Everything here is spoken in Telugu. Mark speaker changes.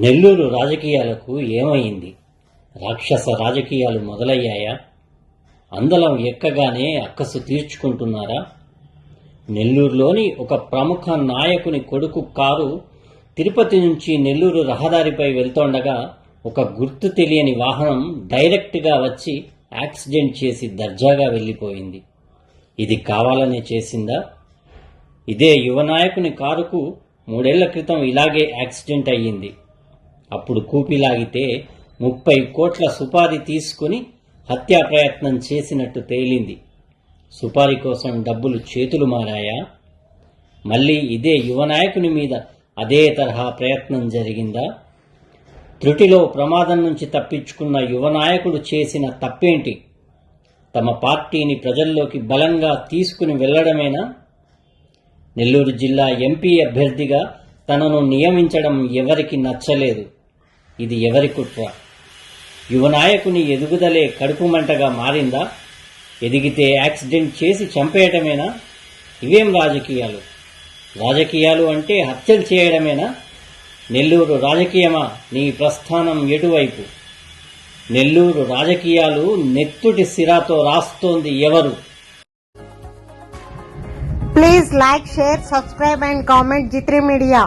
Speaker 1: నెల్లూరు రాజకీయాలకు ఏమైంది? రాక్షస రాజకీయాలు మొదలయ్యాయా? అందలం ఎక్కగానే అక్కసు తీర్చుకుంటున్నారా? నెల్లూరులోని ఒక ప్రముఖ నాయకుని కొడుకు కారు తిరుపతి నుంచి నెల్లూరు రహదారిపై వెళ్తోండగా ఒక గుర్తు తెలియని వాహనం డైరెక్ట్గా వచ్చి యాక్సిడెంట్ చేసి దర్జాగా వెళ్ళిపోయింది. ఇది కావాలనే చేసిందా? ఇదే యువ నాయకుని కారుకు 3 ఏళ్ల క్రితం ఇలాగే యాక్సిడెంట్ అయ్యింది. అప్పుడు కూపిలాగితే 30 కోట్ల సుపారీ తీసుకుని హత్యా ప్రయత్నం చేసినట్టు తేలింది. సుపారీ కోసం డబ్బులు చేతులు మారాయా? మళ్ళీ ఇదే యువ నాయకుని మీద అదే తరహా ప్రయత్నం జరిగిందా? త్రుటిలో ప్రమాదం నుంచి తప్పించుకున్న యువ నాయకుడు చేసిన తప్పేంటి? తమ పార్టీని ప్రజల్లోకి బలంగా తీసుకుని వెళ్లడమేనా? నెల్లూరు జిల్లా ఎంపీ అభ్యర్థిగా తనను నియమించడం ఎవరికి నచ్చలేదు. ఇది ఎవరి కుట్ర? యువ నాయకుని ఎదుగుదలే కడుపు మంటగా మారిందా? ఎదిగితే యాక్సిడెంట్ చేసి చంపేయటమేనా? ఇవేం రాజకీయాలు? రాజకీయాలు అంటే హత్యలు చేయడమేనా? నెల్లూరు రాజకీయమా? నీ ప్రస్థానం ఎటువైపు? నెల్లూరు రాజకీయాలు నెత్తుటి సిరాతో రాస్తోంది ఎవరు?
Speaker 2: Please like, share, subscribe and comment G3 Media.